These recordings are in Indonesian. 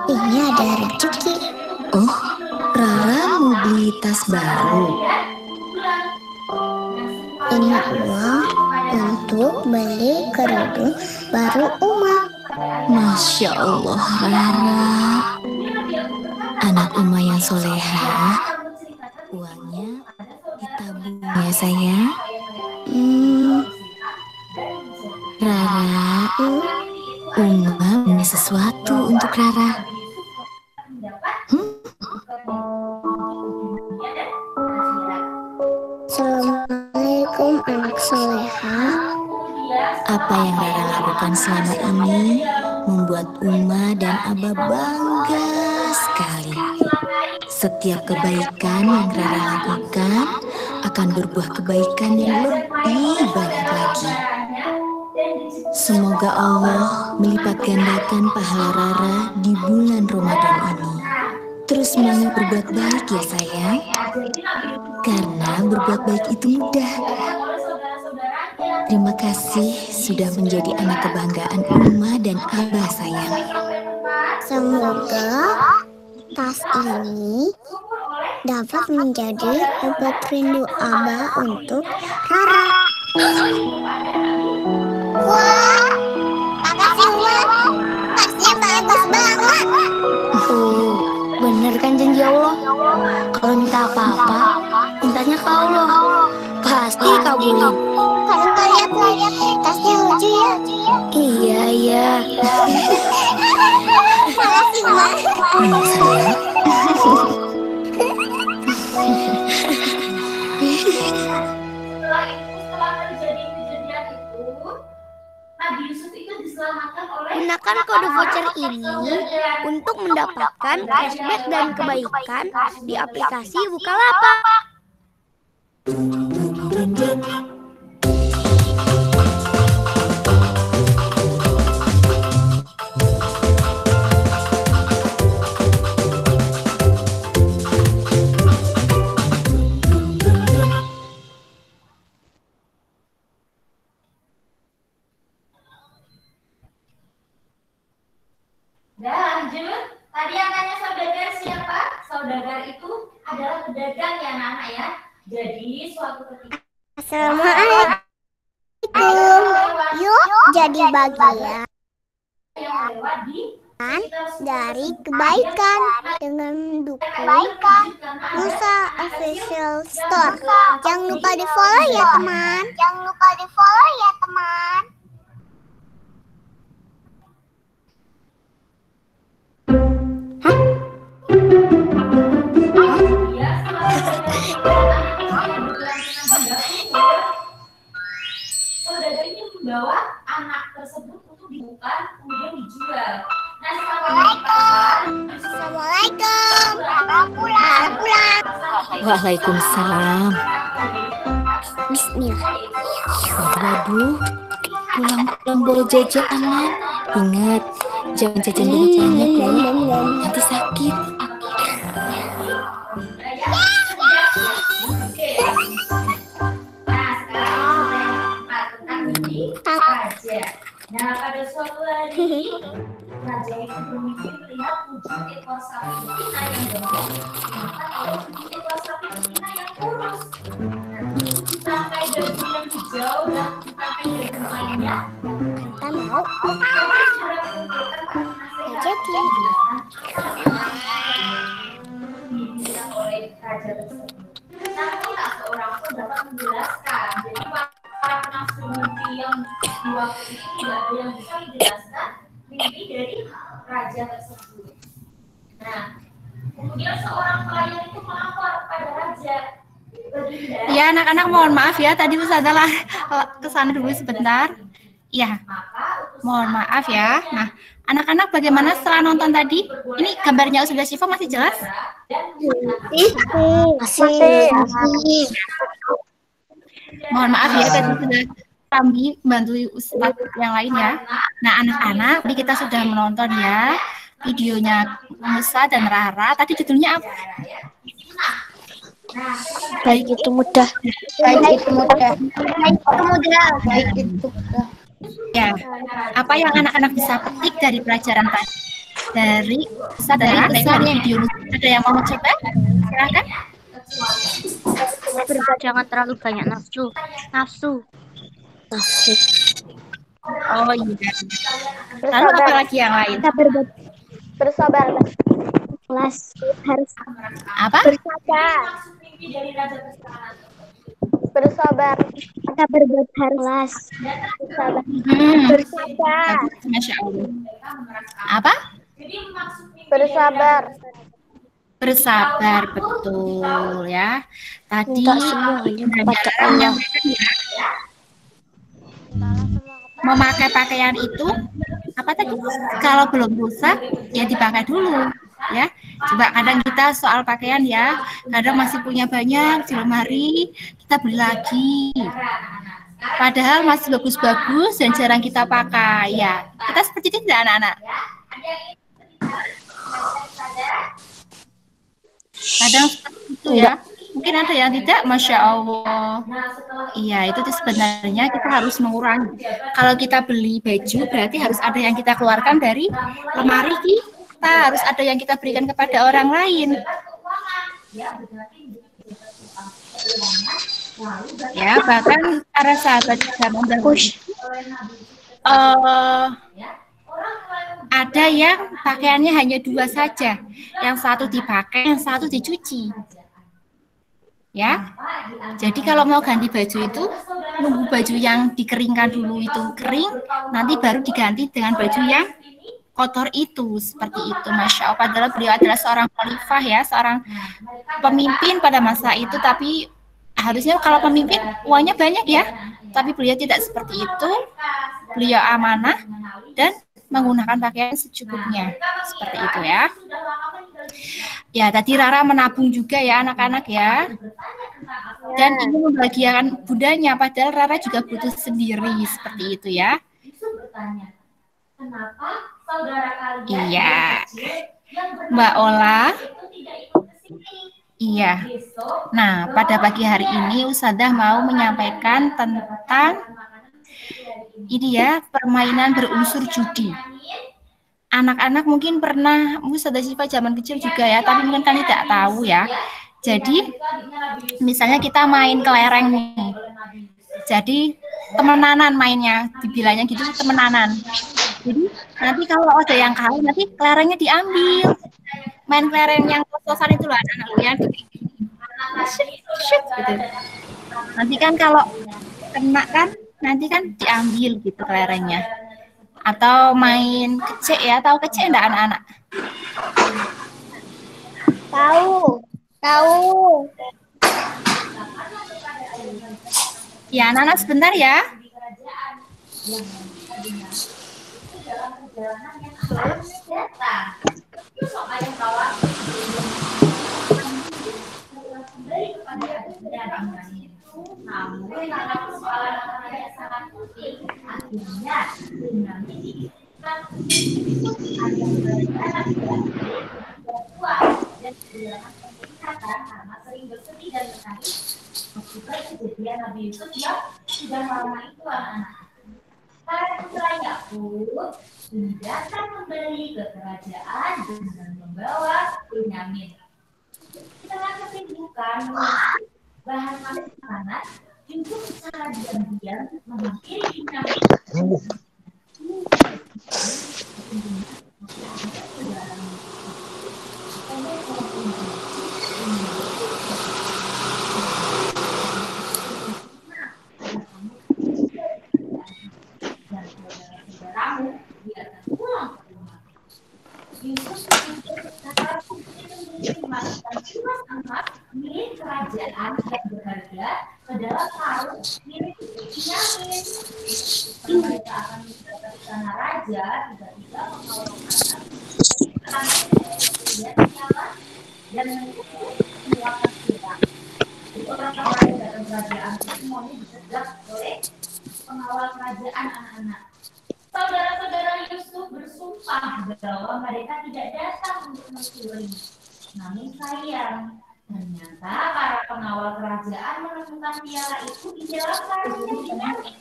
Ini ada rezeki. Oh, Rara mau beli tas baru. Ini uang untuk beli kerudung baru Uma. Masya Allah, Rara. Anak Uma yang soleha. Uangnya ditabung ya sayang. Rara, Uma punya sesuatu untuk Rara. Assalamualaikum anak soleha. Apa yang Rara lakukan selama ini membuat Uma dan Aba bangga sekali. Setiap kebaikan yang Rara lakukan akan berbuah kebaikan yang lebih banyak lagi. Semoga Allah melipat gandakan pahala Rara di bulan Ramadan ini. Terus semangat berbuat baik ya sayang. Karena berbuat baik itu mudah. Terima kasih sudah menjadi anak kebanggaan Uma dan Abah sayang. Semoga tas ini dapat menjadi obat rindu Abah untuk Rara. Wah, makasih Uma. Tasnya bagus banget. Tuh, bener kan janji Allah? Kalau minta apa-apa, mintanya ke Allah. Pasti kabulin. Kalau lihat tasnya lucu ya. Iya. Makasih Uma. Setelah terjadi kejadian itu, Nabi Yusuf itu diselamatkan oleh Gunakan kode voucher ini untuk mendapatkan cashback dan kebaikan di aplikasi Bukalapak. Dan lanjut, tadi yang tanya saudagar siapa? Saudagar itu adalah pedagang ya anak ya. Jadi suatu ketika Assalamualaikum. Yuk jadi bagian yang lewat di dari kebaikan dengan mendukung Nusa Official Store. Jangan lupa di follow ya teman. saudagar ini membawa anak tersebut untuk dibuka kemudian dijual. Nah, Assalamualaikum. Pulang. Waalaikumsalam. Bismillah. Waduh, pulang-pulang bawa jajanan. Ingat, jangan jajan banyak loh. Nanti sakit. raja. Nah, pada suatu hari raja itu bermimpi melihat 7 ekor sapi betina yang gemuk dimakan oleh 7 ekor sapi betina yang kurus. Sampai dagu yang hijau dan sampai dagu lainnya. Kita mau Jadi dibilang oleh raja tersebut. Namun tak seorang pun dapat menjelaskan. Jadi para penafsir mimpi yang di waktu itu tidak ada yang bisa menjelaskan mimpi dari raja tersebut. Nah, kemudian seorang pelayan itu melapor kepada raja. Ya, anak-anak mohon maaf ya, tadi Ustazah kesana dulu sebentar. Ya, mohon maaf ya. Nah, anak-anak bagaimana setelah nonton tadi? Ini gambarnya Ustazah Syifa masih jelas? masih. Mohon maaf ya, tadi sudah Rambi bantu Ustadz yang lain ya. Nah, anak-anak, tadi kita sudah menonton ya videonya Musa dan Rara. Tadi judulnya apa? Baik itu mudah. Ya, apa yang anak-anak bisa petik dari pelajaran tadi? dari pesan video. Ada yang mau mencoba? Silakan. Jangan terlalu banyak nafsu. Oh iya. Lalu apa lagi yang lain? Bersabar. Kelas harus Apa? bersabar. Kita berbuat harus bersabar. Bersabar. Masya Allah. Apa? Bersabar. Bersabar, betul ya. Tadi kepada Allah. Memakai pakaian itu apa tadi? Kalau belum rusak ya dipakai dulu ya. Coba kadang kita soal pakaian ya, kadang masih punya banyak di lemari, kita beli lagi. Padahal masih bagus-bagus dan jarang kita pakai ya. Kita seperti itu tidak anak-anak? Kadang seperti itu ya. Mungkin ada yang tidak, Masya Allah. Iya, itu tuh sebenarnya kita harus mengurangi. Kalau kita beli baju, berarti harus ada yang kita keluarkan dari lemari kita. Harus ada yang kita berikan kepada orang lain. Ya, bahkan para sahabat zaman dahulu ada yang pakaiannya hanya 2 saja. Yang satu dipakai, yang satu dicuci. Ya, jadi kalau mau ganti baju itu nunggu baju yang dikeringkan dulu itu kering, nanti baru diganti dengan baju yang kotor itu, seperti itu. Masya Allah, padahal beliau adalah seorang khalifah ya, seorang pemimpin pada masa itu, tapi harusnya kalau pemimpin uangnya banyak ya, tapi beliau tidak seperti itu. Beliau amanah dan menggunakan pakaian secukupnya, seperti itu ya. Ya, tadi Rara menabung juga ya anak-anak ya. Dan ingin membahagiakan bundanya, padahal Rara juga butuh sendiri, seperti itu ya. Iya. Mbak Ola. Iya. Nah, pada pagi hari ini Ustadzah mau menyampaikan tentang ini ya, permainan berunsur judi. Anak-anak mungkin pernah, Ustadzah Syifa zaman kecil juga ya, tapi mungkin kan tidak tahu ya. Jadi, misalnya kita main kelereng nih. Jadi, temenanan mainnya, dibilangnya gitu, temenanan. Jadi, nanti kalau ada yang kalah, nanti kelerengnya diambil. Main kelereng yang kos-kosan itu loh, anak-anak ya. Gitu. Nanti kan kalau kena kan, nanti kan diambil gitu kelerengnya. Atau main kecek ya, tahu kecek enggak anak-anak? Tahu. Ya, anak-anak sebentar ya. Namun karena persoalan yang sangat penting, akhirnya dengan ini dan kesehatan karena sering bersedih dan menangis. Juga kejadian Nabi Yusuf yang sudah lama itu anak-anak. Para putra Yakub datang kembali ke kerajaan dengan membawa Benyamin. Setelah kesibukan bahan makanan, Yusuf secara diam-diam menghampiri Benyamin. Milik kerajaan yang berharga ke dalam karung milik Benyamin. Mereka akan mendapat istana raja, tiba-tiba mengawalkan dan mengikuti semua persidangan. Orang-orang yang datang kerajaan itu semuanya ditegak oleh pengawal kerajaan anak-anak. Saudara-saudara Yusuf bersumpah bahwa mereka tidak datang untuk mencuri. Namun sayang, ternyata para pengawal kerajaan menemukan piala itu di dalam karungnya Benyamin.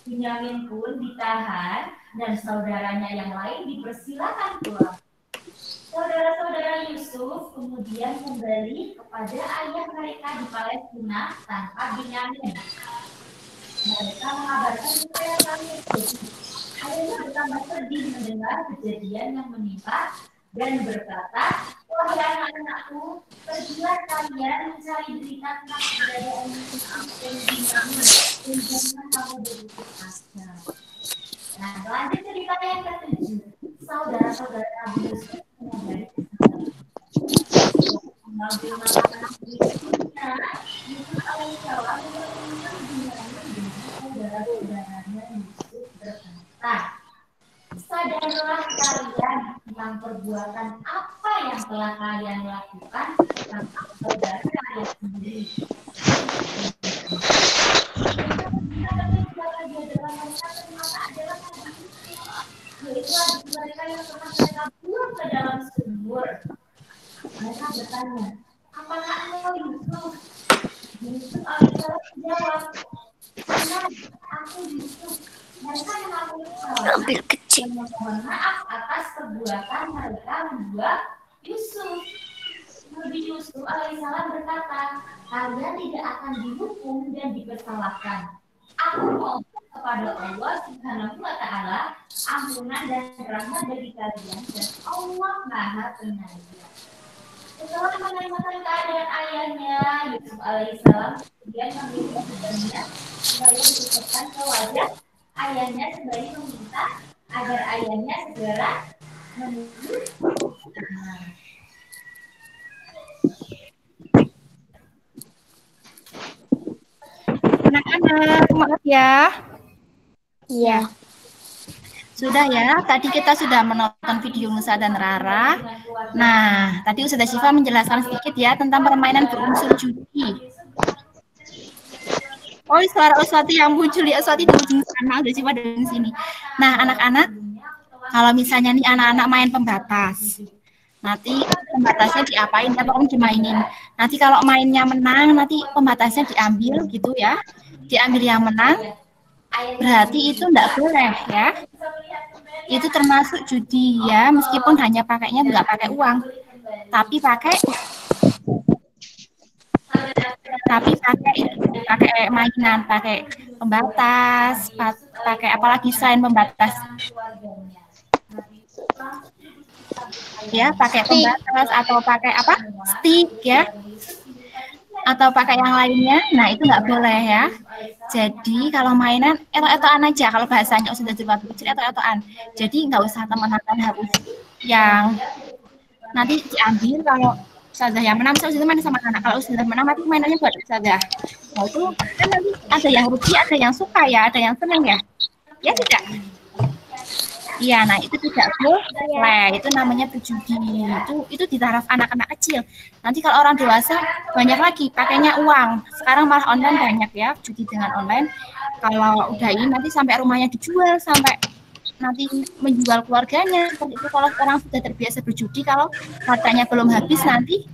Binyamin pun ditahan dan saudaranya yang lain dipersilakan pulang. Saudara-saudara Yusuf kemudian kembali kepada ayah mereka di Palestina tanpa Binyamin. Mereka mengabarkan kepada kami Yusuf. Ayahnya bertambah sedih mendengar kejadian yang menimpa dan berkata, wahai anak-anakku, pergilah kalian mencari berita tentang keberadaan Yusuf dan Binyamin, dan jangan kamu berputus asa. Nah, lanjut cerita yang ketujuh. Saudara-saudara Nabi Yusuf menyadari mengambil makanan berikutnya. Yusuf alaihissalam menemukan Binyamin dengan saudara-saudaranya. Yusuf berkata, sadarlah kalian tentang perbuatan apa yang telah kalian lakukan tentang saudara kalian sendiri. Yaitu adik mereka yang pernah mereka buang ke dalam sumur. Mereka bertanya, apakah engkau Yusuf? Yusuf alaihissalam menjawab, benar, aku Yusuf. Mereka mengambil kesalahan dan memohon maaf atas perbuatan mereka membuang Yusuf. Nabi Yusuf alaihissalam berkata, kalian tidak akan dihukum dan dipersalahkan. Aku mohon kepada Allah Subhanahu wa Ta'ala ampunan dan rahmat bagi kalian dan Allah Maha Penyayang. Setelah menanyakan keadaan ayahnya, Yusuf alaihissalam kemudian memilih sebenarnya supaya diucapkan ke wajah ayahnya sembari meminta agar ayahnya segera menuju. Anak-anak, maaf ya. Iya. Sudah ya, tadi kita sudah menonton video Musa dan Rara. Nah, tadi Ustazah Syifa menjelaskan sedikit ya tentang permainan berunsur judi. Oh, suara Uswati yang muncul ya, Uswati di ujung sana, Ustazah Syifa dari sini. Nah, anak-anak, kalau misalnya nih anak-anak main pembatas, nanti pembatasnya diapain? Ya, pokoknya dimainin. Nanti kalau mainnya menang, nanti pembatasnya diambil gitu ya. Diambil yang menang, berarti itu enggak boleh ya. Itu termasuk judi ya, meskipun hanya pakainya enggak pakai uang, tapi pakai mainan, pakai pembatas, pakai apalagi selain pembatas. Ya, pakai pembatas atau pakai apa? Stick ya. Atau pakai yang lainnya. Nah, itu nggak boleh ya. Jadi kalau mainan etok-etokan aja, kalau bahasanya sudah waktu kecil etok-etokan. Jadi nggak usah teman-teman harus yang nanti diambil. Kalau Ustazah yang menang, Ustazah main sama anak. Kalau Ustazah menang, nanti mainannya buat Ustazah. Nah, itu kan nanti ada yang rugi, ada yang suka ya, ada yang senang ya. Ya tidak? Iya, nah itu tidak boleh. Itu namanya berjudi. Itu di taraf anak-anak kecil. Nanti kalau orang dewasa banyak lagi pakainya uang. Sekarang malah online banyak ya, judi dengan online. Kalau udah ini nanti sampai rumahnya dijual, sampai nanti menjual keluarganya. Seperti itu kalau orang sudah terbiasa berjudi, kalau hartanya belum habis nanti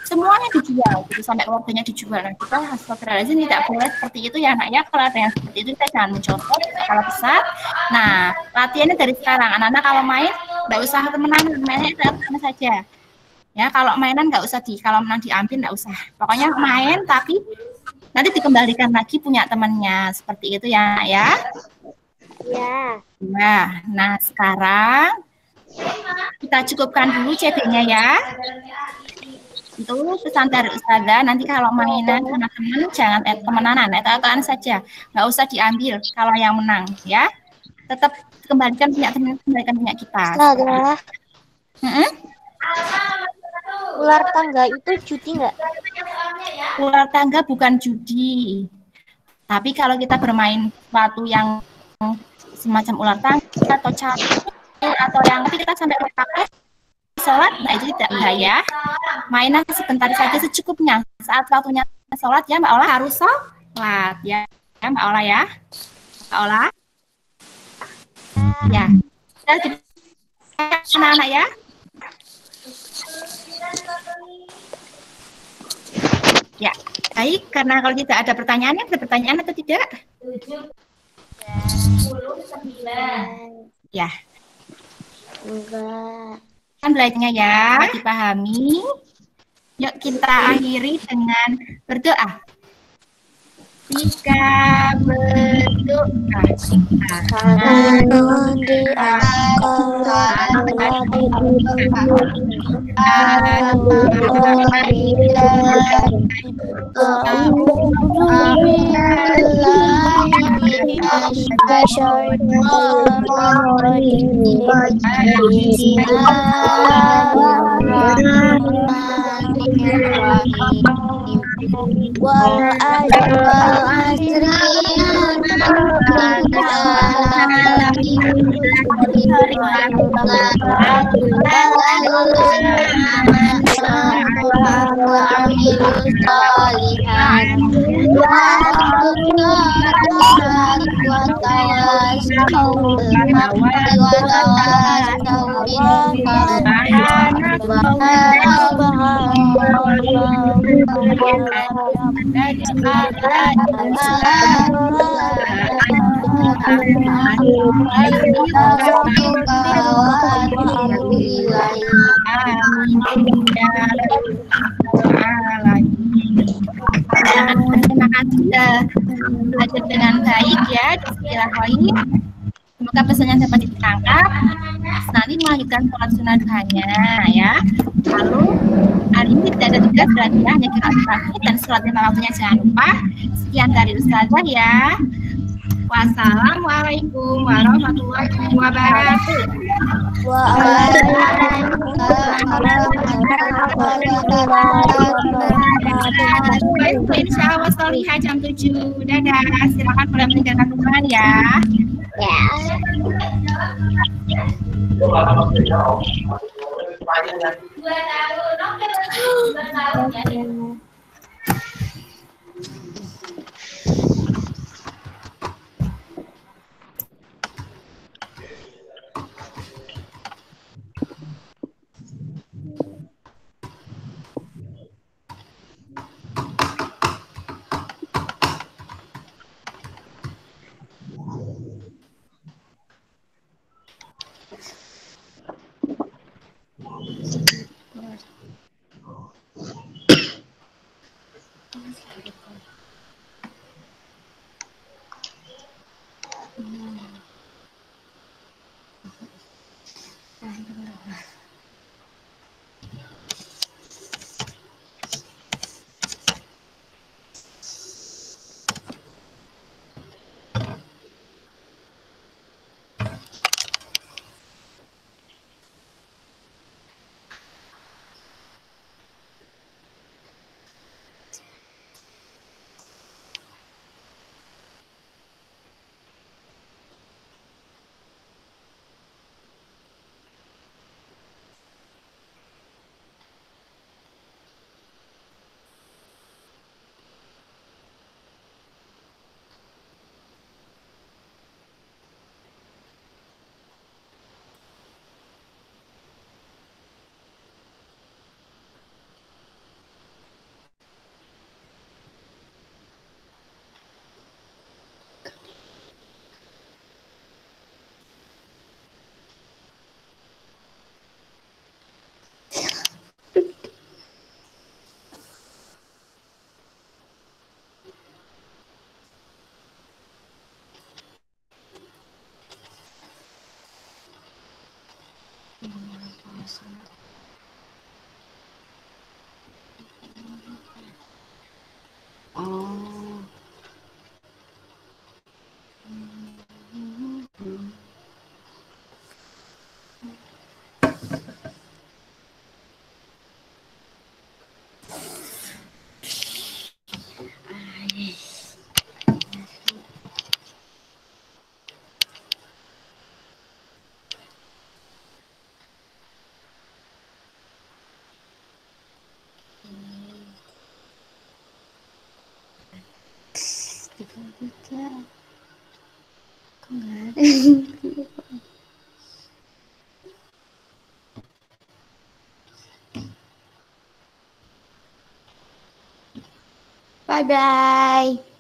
semuanya dijual, gitu, sampai keluarganya dijual. Nah, kita astagfirullahaladzim tidak boleh seperti itu ya anak ya. Kalau ada yang seperti itu kita jangan mencontoh kalau besar. Nah, latihannya dari sekarang. Anak-anak kalau main nggak usah menang, mainnya sama saja. Ya, kalau mainan nggak usah kalau menang diambil nggak usah. Pokoknya main tapi nanti dikembalikan lagi punya temannya. Seperti itu ya, ya. Ya. Nah sekarang kita cukupkan dulu CB-nya ya. Itu pesan dari Ustazah. Nanti kalau mainan sama teman jangan temenanan, etok-etokan saja, nggak usah diambil kalau yang menang ya. Tetap kembalikan punya teman, kembalikan punya kita. Ustazah. Ular tangga itu judi nggak? Ular tangga bukan judi. Tapi kalau kita bermain sesuatu yang semacam ular tangga atau catur atau yang kita sampai pakai sholat, nah itu tidak bahaya. Mainan sebentar saja secukupnya. Saat waktunya sholat ya Mbak Ola harus sholat ya, Mbak Ola ya. Mbak Ola. Ya. Anak-anak ya. Ya, baik. Karena kalau tidak ada pertanyaan atau tidak? Ya, Enggak. kan belajarnya ya, dipahami. Yuk kita akhiri dengan berdoa. Jika berdoa, Namun di akhirat wal asri Terima kasih sudah belajar dengan baik ya di Istilah Wahid. Semoga pesannya dapat ditangkap. Nanti melanjutkan sholat sunnah duhanya ya. Lalu hari ini tidak ada tugas berarti ya, hanya kiraat terakhir dan sholat lima waktunya jangan lupa. Sekian dari Ustazah ya. Wassalamualaikum warahmatullahi wabarakatuh. Insya Allah solihah jam 7. Dadah. Silakan boleh meninggalkan ruangan ya. Bye-bye.